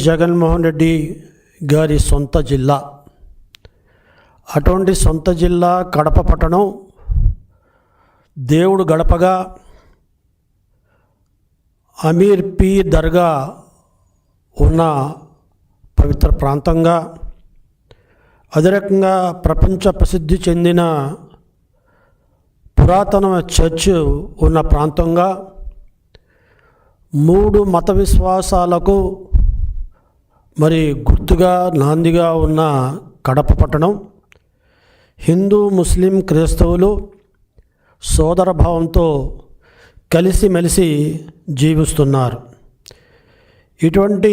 జగన్మోహన్ రెడ్డి గారి సొంత జిల్లా. అటువంటి సొంత జిల్లా కడప పట్టణం దేవుడు గడపగా అమీర్ పీర్ దర్గా ఉన్న పవిత్ర ప్రాంతంగా, అదే రకంగా ప్రపంచ ప్రసిద్ధి చెందిన పురాతన చర్చ్ ఉన్న ప్రాంతంగా, 3 మత విశ్వాసాలకు గుర్తుగా నాందిగా ఉన్న కడప పట్టణం హిందూ, ముస్లిం, క్రైస్తవులు సోదరభావంతో కలిసిమెలిసి జీవిస్తున్నారు. ఇటువంటి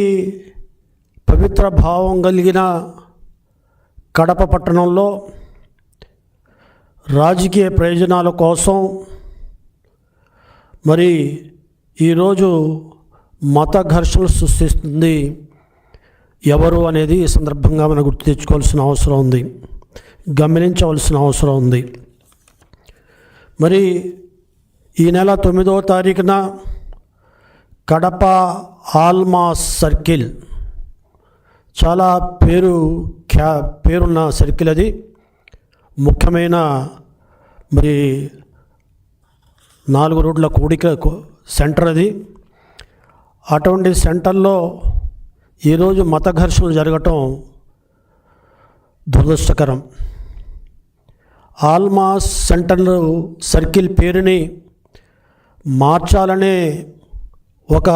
పవిత్ర భావం కలిగిన కడప పట్టణంలో రాజకీయ ప్రయోజనాల కోసం ఈరోజు మత ఘర్షణలు సృష్టిస్తుంది ఎవరు అనేది ఈ సందర్భంగా మనం గుర్తు తెచ్చుకోవాల్సిన అవసరం ఉంది, గమనించవలసిన అవసరం ఉంది. ఈ నెల 9వ తారీఖున కడప ఆల్మాస్ సర్కిల్, చాలా పేరున్న సర్కిల్ అది, ముఖ్యమైన 4 రోడ్ల కూడిక సెంటర్ అది. అటువంటి సెంటర్లో ఈరోజు మత ఘర్షణలు జరగటం దురదృష్టకరం. ఆల్మాస్ సెంటర్ సర్కిల్ పేరుని మార్చాలనే ఒక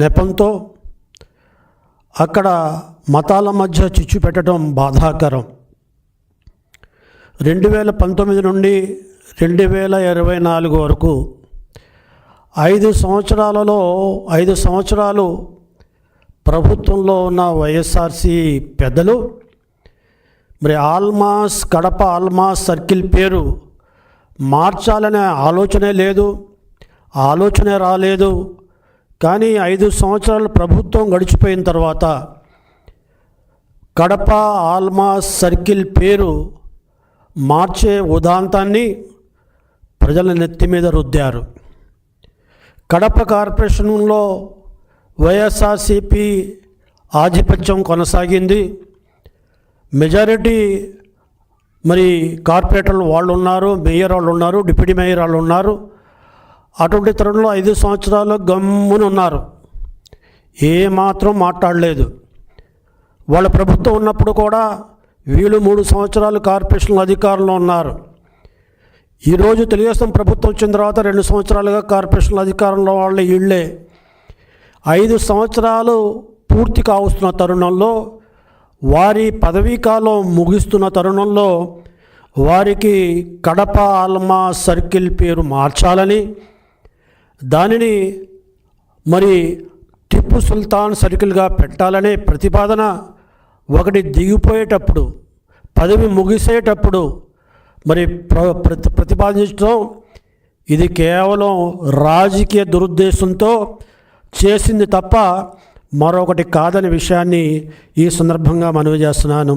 నెపంతో అక్కడ మతాల మధ్య చిచ్చు పెట్టడం బాధాకరం. 2019 నుండి 2024 వరకు 5 సంవత్సరాలు ప్రభుత్వంలో ఉన్న వైఎస్ఆర్సీ పెద్దలు కడప ఆల్మాస్ సర్కిల్ పేరు మార్చాలనే ఆలోచనే రాలేదు. కానీ 5 సంవత్సరాలు ప్రభుత్వం గడిచిపోయిన తర్వాత కడప ఆల్మాస్ సర్కిల్ పేరు మార్చే ఉదాంతాన్ని ప్రజల నెత్తి మీద రుద్దారు. కడప కార్పొరేషన్లో వైఎస్ఆర్సీపీ ఆధిపత్యం కొనసాగింది. మెజారిటీ కార్పొరేటర్లు వాళ్ళు ఉన్నారు, మేయర్ వాళ్ళు ఉన్నారు, డిప్యూటీ మేయర్ వాళ్ళు ఉన్నారు. అటువంటి తరుణంలో 5 సంవత్సరాలు గమ్మున ఉన్నారు, ఏమాత్రం మాట్లాడలేదు. వాళ్ళ ప్రభుత్వం ఉన్నప్పుడు కూడా వీళ్ళు 3 సంవత్సరాలు కార్పొరేషన్ అధికారంలో ఉన్నారు. ఈరోజు తెలుగుదేశం ప్రభుత్వం వచ్చిన తర్వాత 2 సంవత్సరాలుగా కార్పొరేషన్ అధికారంలో వాళ్ళే వీళ్ళే. 5 సంవత్సరాలు పూర్తి కావస్తున్న తరుణంలో, వారి పదవీ కాలం ముగిస్తున్న తరుణంలో వారికి కడప ఆల్మాస్ సర్కిల్ పేరు మార్చాలని, దానిని టిప్పు సుల్తాన్ సర్కిల్గా పెట్టాలనే ప్రతిపాదన ఒకటి దిగిపోయేటప్పుడు, పదవి ముగిసేటప్పుడు ప్రతిపాదించడం ఇది కేవలం రాజకీయ దురుద్దేశంతో చేసింది తప్ప మరొకటి కాదనే విషయాన్ని ఈ సందర్భంగా మనవి చేస్తున్నాను.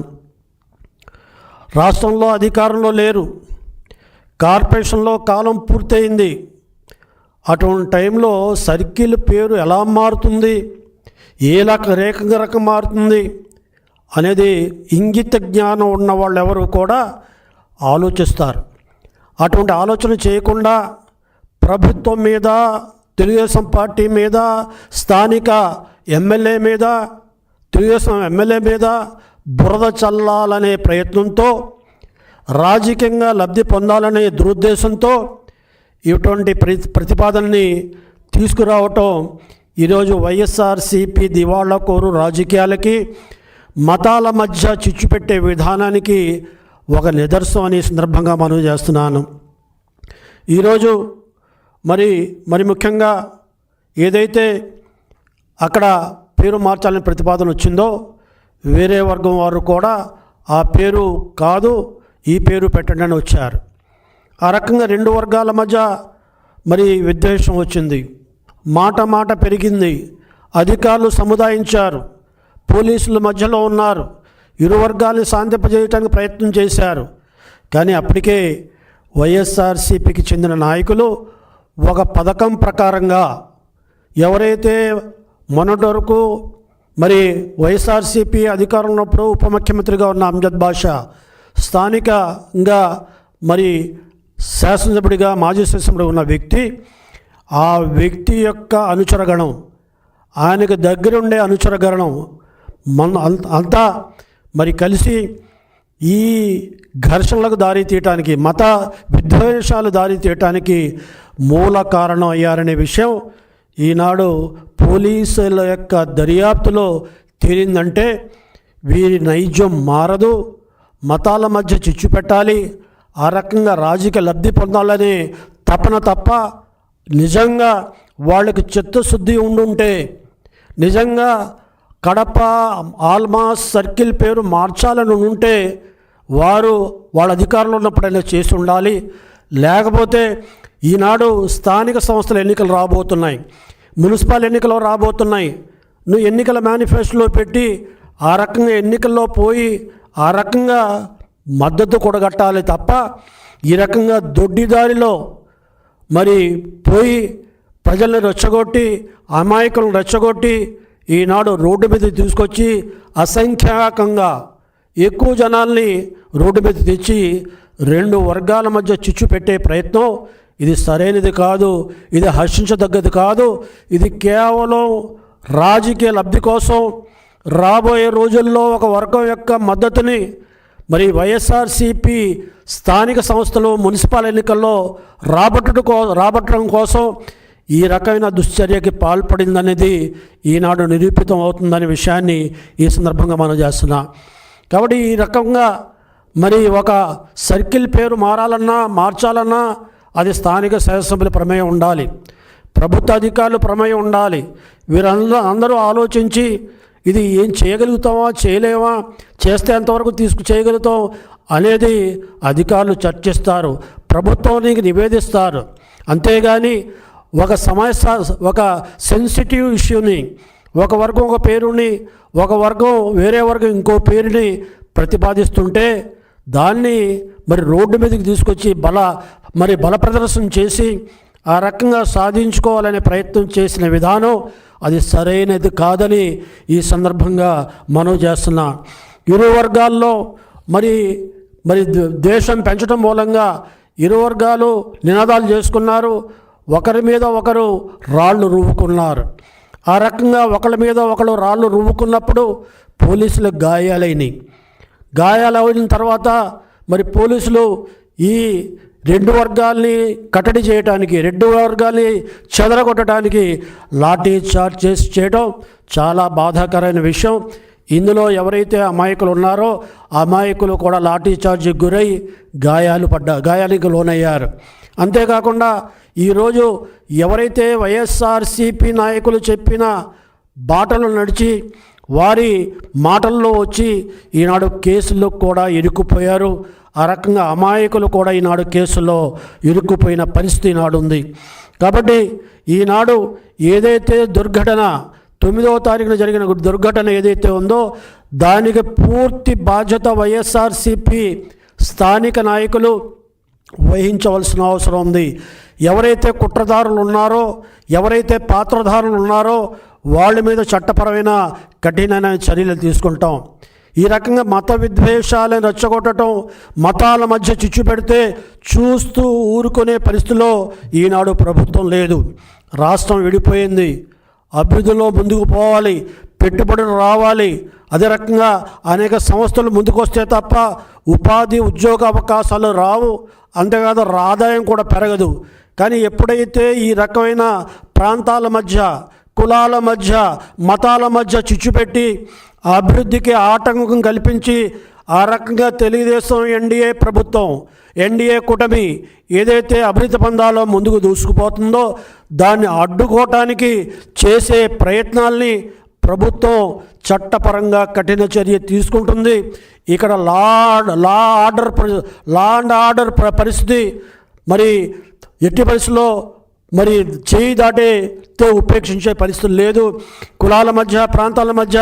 రాష్ట్రంలో అధికారంలో లేరు, కార్పొరేషన్లో కాలం పూర్తయింది. అటువంటి టైంలో సర్కిల్ పేరు ఎలా మారుతుంది, ఏ రకం మారుతుంది అనేది ఇంగిత జ్ఞానం ఉన్న వాళ్ళు ఎవరు కూడా ఆలోచిస్తారు. అటువంటి ఆలోచన చేయకుండా ప్రభుత్వం మీద, తెలుగుదేశం పార్టీ మీద, స్థానిక ఎమ్మెల్యే మీద, తెలుగుదేశం ఎమ్మెల్యే మీద బురద చల్లాలనే ప్రయత్నంతో, రాజకీయంగా లబ్ధి పొందాలనే దురుద్దేశంతో ఇటువంటి ప్రతిపాదనని తీసుకురావటం ఈరోజు వైఎస్ఆర్సీపీ దివాళాకోరు రాజకీయాలకి, మతాల మధ్య చిచ్చు పెట్టే విధానానికి ఒక నిదర్శనం అనే సందర్భంగా మనవి చేస్తున్నాను. ఈరోజు మరి ముఖ్యంగా ఏదైతే అక్కడ పేరు మార్చాలని ప్రతిపాదన వచ్చిందో, వేరే వర్గం వారు కూడా ఆ పేరు కాదు, ఈ పేరు పెట్టండి అని వచ్చారు. ఆ రకంగా 2 వర్గాల మధ్య విద్వేషం వచ్చింది, మాట పెరిగింది, అధికారులు సముదాయించారు, పోలీసుల మధ్యలో ఉన్నారు, ఇరు వర్గాలను శాంతింపజేయడానికి ప్రయత్నం చేశారు. కానీ అప్పటికే వైఎస్ఆర్సీపీకి చెందిన నాయకులు ఒక పథకం ప్రకారంగా ఎవరైతే మొన్నటి వరకు మరి వైఎస్ఆర్సీపీ అధికారంలో ఉన్నప్పుడు ఉప ముఖ్యమంత్రిగా ఉన్న అమ్జద్ బాషా స్థానికంగా మరి శాసనసభ్యుడిగా మాజీ శాసనసభ్యుడిగా ఉన్న వ్యక్తి, ఆ వ్యక్తి యొక్క అనుచరగణం, ఆయనకు దగ్గరుండే అనుచరగణం అంతా మరి కలిసి ఈ ఘర్షణలకు దారి తీయటానికి, మత విద్వేషాలు దారి తీయటానికి మూల కారణం అయ్యారనే విషయం ఈనాడు పోలీసుల యొక్క దర్యాప్తులో తేలిందంటే వీరి నైజం మారదు. మతాల మధ్య చిచ్చు పెట్టాలి, ఆ రకంగా రాజకీయ లబ్ధి పొందాలనే తపన తప్ప నిజంగా వాళ్ళకి చిత్తశుద్ధి ఉండుంటే, నిజంగా కడప ఆల్మాస్ సర్కిల్ పేరు మార్చాలని ఉంటే వారు వాళ్ళ అధికారంలో ఉన్నప్పుడైనా చేసి ఉండాలి. లేకపోతే ఈనాడు స్థానిక సంస్థల ఎన్నికలు రాబోతున్నాయి, మున్సిపల్ ఎన్నికలు రాబోతున్నాయి. నువ్వు ఎన్నికల మేనిఫెస్టోలో పెట్టి ఆ రకంగా ఎన్నికల్లో పోయి ఆ రకంగా మద్దతు కూడగట్టాలి తప్ప ఈ రకంగా దొడ్డిదారిలో మరి పోయి ప్రజల్ని రెచ్చగొట్టి, అమాయకులను రెచ్చగొట్టి ఈనాడు రోడ్డు మీద తీసుకొచ్చి అసంఖ్యాకంగా ఎక్కువ జనాల్ని రోడ్డు మీద తెచ్చి రెండు వర్గాల మధ్య చిచ్చు పెట్టే ప్రయత్నం ఇది సరైనది కాదు, ఇది హర్షించదగ్గది కాదు. ఇది కేవలం రాజకీయ లబ్ధి కోసం రాబోయే రోజుల్లో ఒక వర్గం యొక్క మద్దతుని మరి వైఎస్ఆర్సీపీ స్థానిక సంస్థలు మున్సిపల్ ఎన్నికల్లో రాబట్టడం కోసం ఈ రకమైన దుశ్చర్యకి పాల్పడిందనేది ఈనాడు నిరూపితం అవుతుందనే విషయాన్ని ఈ సందర్భంగా మనం చేస్తున్నాం. కాబట్టి ఈ రకంగా మరి ఒక సర్కిల్ పేరు మార్చాలన్నా అది స్థానిక శాసనసభ్యుల ప్రమేయం ఉండాలి, ప్రభుత్వ అధికారులు ప్రమేయం ఉండాలి. వీరందరూ ఆలోచించి ఇది ఏం చేయగలుగుతామా, చేయలేమా, చేస్తే ఎంతవరకు చేయగలుగుతాం అనేది అధికారులు చర్చిస్తారు, ప్రభుత్వానికి నివేదిస్తారు. అంతేగాని ఒక సమస్య, ఒక సెన్సిటివ్ ఇష్యూని, ఒక వర్గం ఒక పేరుని, ఒక వర్గం వేరే వర్గం ఇంకో పేరుని ప్రతిపాదిస్తుంటే దాన్ని మరి రోడ్డు మీదకి తీసుకొచ్చి బల ప్రదర్శన చేసి ఆ రకంగా సాధించుకోవాలనే ప్రయత్నం చేసిన విధానం అది సరైనది కాదని ఈ సందర్భంగా మనం చేస్తున్నాం. ఇరు వర్గాల్లో మరి ద్వేషం పెంచడం మూలంగా ఇరు వర్గాలు నినాదాలు చేసుకున్నారు, ఒకరి మీద ఒకరు రాళ్ళు రువ్వుకున్నారు. ఆ రకంగా ఒకరి మీద ఒకరు రాళ్ళు రువ్వుకున్నప్పుడు పోలీసులకు గాయాలైన తర్వాత మరి పోలీసులు ఈ రెండు వర్గాల్ని కట్టడి చేయడానికి, రెండు వర్గాల్ని చెదరగొట్టడానికి లాఠీ చార్జ్ చేయడం చాలా బాధాకరమైన విషయం. ఇందులో ఎవరైతే అమాయకులు ఉన్నారో అమాయకులు కూడా లాఠీ చార్జ్కి గురై గాయాలకు లోనయ్యారు. అంతేకాకుండా ఈరోజు ఎవరైతే వైఎస్ఆర్సీపీ నాయకులు చెప్పిన బాటలు నడిచి వారి మాటల్లో వచ్చి ఈనాడు కేసుల్లో కూడా ఇరుక్కుపోయారు. ఆ రకంగా అమాయకులు కూడా ఈనాడు కేసులో ఇరుక్కుపోయిన పరిస్థితి ఈనాడు ఉంది. కాబట్టి ఈనాడు ఏదైతే దుర్ఘటన 9వ తారీఖున జరిగిన దుర్ఘటన ఏదైతే ఉందో దానికి పూర్తి బాధ్యత వైఎస్ఆర్సీపీ స్థానిక నాయకులు వహించవలసిన అవసరం ఉంది. ఎవరైతే కుట్రదారులు ఉన్నారో, ఎవరైతే పాత్రధారులు ఉన్నారో వాళ్ళ మీద చట్టపరమైన కఠినమైన చర్యలు తీసుకుంటాం. ఈ రకంగా మత విద్వేషాలను రెచ్చగొట్టడం, మతాల మధ్య చిచ్చు పెడితే చూస్తూ ఊరుకునే పరిస్థితిలో ఈనాడు ప్రభుత్వం లేదు. రాష్ట్రం విడిపోయింది, అభివృద్ధిలో ముందుకు పోవాలి, పెట్టుబడులు రావాలి. అదే రకంగా అనేక సంస్థలు ముందుకొస్తే తప్ప ఉపాధి ఉద్యోగ అవకాశాలు రావు, అంతేకాదు ఆదాయం కూడా పెరగదు. కానీ ఎప్పుడైతే ఈ రకమైన ప్రాంతాల మధ్య, కులాల మధ్య, మతాల మధ్య చిచ్చుపెట్టి అభివృద్ధికి ఆటంకం కల్పించి ఆ రకంగా తెలుగుదేశం ఎన్డీఏ కూటమి ఏదైతే అభివృద్ధి పందాలో ముందుకు దూసుకుపోతుందో దాన్ని అడ్డుకోవటానికి చేసే ప్రయత్నాల్ని ప్రభుత్వం చట్టపరంగా కఠిన చర్య తీసుకుంటుంది. ఇక్కడ లా అండ్ ఆర్డర్ పరిస్థితి మరి ఎట్టి పరిస్థితుల్లో మరి చేయి దాటితే ఉపేక్షించే పరిస్థితులు లేదు. కులాల మధ్య, ప్రాంతాల మధ్య,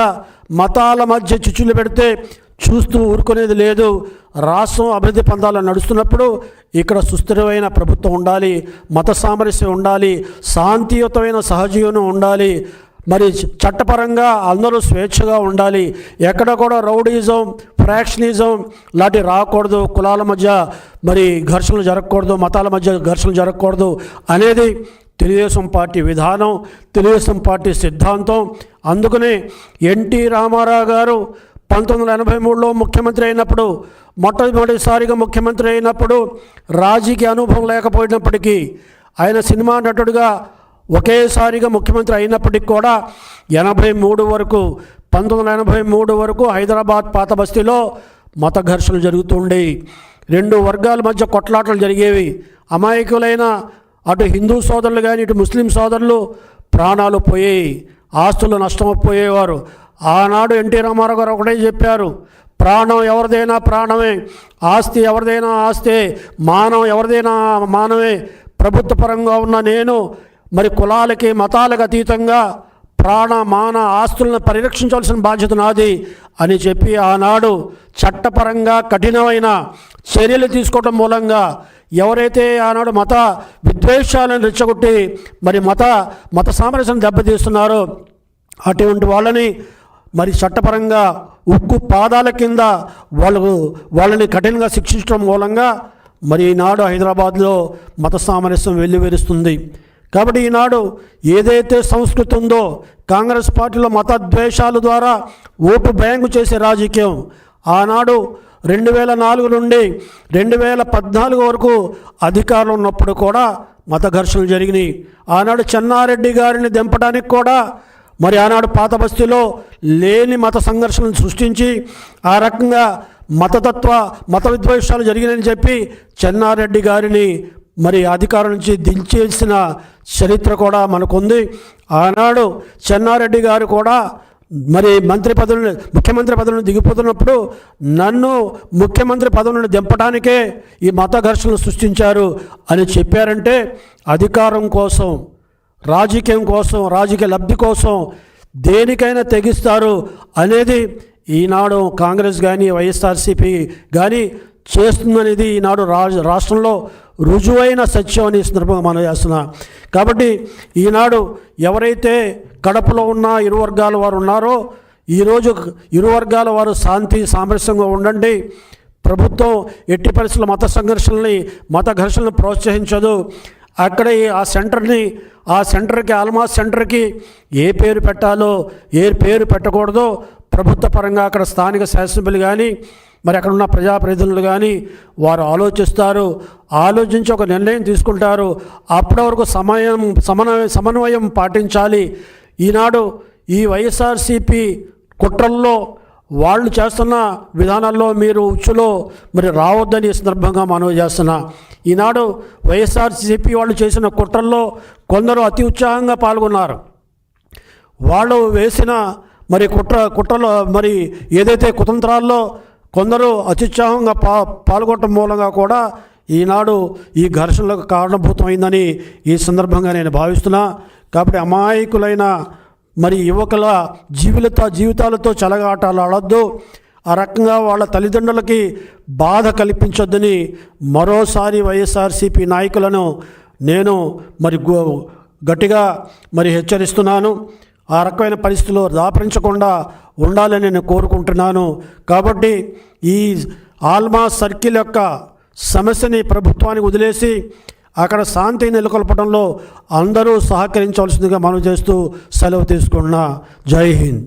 మతాల మధ్య చిచ్చులు పెడితే చూస్తూ ఊరుకునేది లేదు. రాష్ట్రం అభివృద్ధి పందాలు నడుస్తున్నప్పుడు ఇక్కడ సుస్థిరమైన ప్రభుత్వం ఉండాలి, మత సామరస్యం ఉండాలి, శాంతియుతమైన సహజీవనం ఉండాలి. మరి చట్టపరంగా అందరూ స్వేచ్ఛగా ఉండాలి, ఎక్కడ కూడా రౌడీజం, ఫ్రాక్షనిజం లాంటి రాకూడదు, కులాల మధ్య మరి ఘర్షణలు జరగకూడదు, మతాల మధ్య ఘర్షణలు జరగకూడదు అనేది తెలుగుదేశం పార్టీ విధానం, తెలుగుదేశం పార్టీ సిద్ధాంతం. అందుకనే ఎన్టీ రామారావు గారు 1983లో ముఖ్యమంత్రి అయినప్పుడు, మొట్టమొదటిసారిగా ముఖ్యమంత్రి అయినప్పుడు రాజకీయ అనుభవం లేకపోయినప్పటికీ, ఆయన సినిమా నటుడుగా ఒకేసారిగా ముఖ్యమంత్రి అయినప్పటికీ కూడా 1983 వరకు హైదరాబాద్ పాత బస్తీలో మత ఘర్షణలు జరుగుతుండేవి. రెండు వర్గాల మధ్య కొట్లాటలు జరిగేవి. అమాయకులైన అటు హిందూ సోదరులు కానీ ఇటు ముస్లిం సోదరులు ప్రాణాలు పోయేవి, ఆస్తులు నష్టమైపోయేవారు. ఆనాడు ఎన్టీ రామారావు గారు ఒకటే చెప్పారు, ప్రాణం ఎవరిదైనా ప్రాణమే, ఆస్తి ఎవరిదైనా ఆస్తే, మానం ఎవరిదైనా మానవే. ప్రభుత్వ పరంగా ఉన్న నేను మరి కులాలకి మతాలకు అతీతంగా ప్రాణ మాన ఆస్తులను పరిరక్షించాల్సిన బాధ్యత నాది అని చెప్పి ఆనాడు చట్టపరంగా కఠినమైన చర్యలు తీసుకోవడం మూలంగా ఎవరైతే ఆనాడు మత విద్వేషాలను రెచ్చగొట్టి మరి మత సామరస్యం దెబ్బతీస్తున్నారో అటువంటి వాళ్ళని మరి చట్టపరంగా ఉక్కు పాదాల కింద వాళ్ళని కఠినంగా శిక్షించడం మూలంగా మరి ఈనాడు హైదరాబాద్లో మత సామరస్యం వెల్లివిరుస్తుంది. కాబట్టి ఈనాడు ఏదైతే సంస్కృతి ఉందో, కాంగ్రెస్ పార్టీలో మత ద్వేషాల ద్వారా ఓటు బ్యాంకు చేసే రాజకీయం ఆనాడు 2004 నుండి 2014 వరకు అధికారులు ఉన్నప్పుడు కూడా మత ఘర్షణలు జరిగినాయి. ఆనాడు చెన్నారెడ్డి గారిని దింపడానికి కూడా మరి ఆనాడు పాత బస్తీలో లేని మత సంఘర్షణను సృష్టించి ఆ రకంగా మత విద్వేషాలు జరిగినాయని చెప్పి చెన్నారెడ్డి గారిని మరి అధికారం నుంచి దించేసిన చరిత్ర కూడా మనకుంది. ఆనాడు చెన్నారెడ్డి గారు కూడా మరి ముఖ్యమంత్రి పదవి నుండి దిగిపోతున్నప్పుడు నన్ను ముఖ్యమంత్రి పదవి నుండి దింపడానికే ఈ మత ఘర్షణలు సృష్టించారు అని చెప్పారంటే అధికారం కోసం, రాజకీయం కోసం, రాజకీయ లబ్ధి కోసం దేనికైనా తెగిస్తారు అనేది ఈనాడు కాంగ్రెస్ కానీ వైఎస్ఆర్సీపీ కానీ చేస్తుందనేది ఈనాడు రాష్ట్రంలో రుజువైన సత్యం అని సందర్భంగా మనం చేస్తున్నాం. కాబట్టి ఈనాడు ఎవరైతే కడపలో ఉన్న ఇరు వర్గాల వారు ఉన్నారో ఈరోజు ఇరు వర్గాల వారు శాంతి సామరస్యంగా ఉండండి. ప్రభుత్వం ఎట్టి పరిస్థితుల్లో మత ఘర్షణలను ప్రోత్సహించదు. అక్కడ ఆ సెంటర్కి ఆల్మాస్ సెంటర్కి ఏ పేరు పెట్టాలో ఏ పేరు పెట్టకూడదో ప్రభుత్వ పరంగా అక్కడ స్థానిక శాసనసభ్యులు కానీ మరి అక్కడ ఉన్న ప్రజాప్రతినిధులు కానీ వారు ఆలోచించి ఒక నిర్ణయం తీసుకుంటారు. అప్పటి వరకు సమన్వయం పాటించాలి. ఈనాడు ఈ వైఎస్ఆర్సీపీ కుట్రల్లో వాళ్ళు చేస్తున్న విధానాల్లో మీరు ఉచ్చులో మరి రావద్దని సందర్భంగా మనవి చేస్తున్నా. ఈనాడు వైఎస్ఆర్సీపీ వాళ్ళు చేసిన కుట్రల్లో కొందరు అతి ఉత్సాహంగా పాల్గొన్నారు. వాళ్ళు వేసిన మరి కుట్రలో మరి ఏదైతే కుతంత్రాల్లో కొందరు అత్యుత్సాహంగా పాల్గొనడం మూలంగా కూడా ఈనాడు ఈ ఘర్షణలకు కారణభూతమైందని ఈ సందర్భంగా నేను భావిస్తున్నా. కాబట్టి అమాయకులైన మరి యువకుల జీవితాలతో చెలగాటాలు ఆడొద్దు. ఆ రకంగా వాళ్ళ తల్లిదండ్రులకి బాధ కల్పించొద్దని మరోసారి వైఎస్ఆర్సీపీ నాయకులను నేను మరి గట్టిగా మరి హెచ్చరిస్తున్నాను. ఆ రకమైన పరిస్థితుల్లో దాపరించకుండా ఉండాలని నేను కోరుకుంటున్నాను. కాబట్టి ఈ ఆల్మాస్ సర్కిల్ యొక్క సమస్యని ప్రభుత్వానికి వదిలేసి అక్కడ శాంతి నెలకొల్పడంలో అందరూ సహకరించవలసిందిగా మనం చేస్తూ సెలవు తీసుకున్నా. జై హింద్.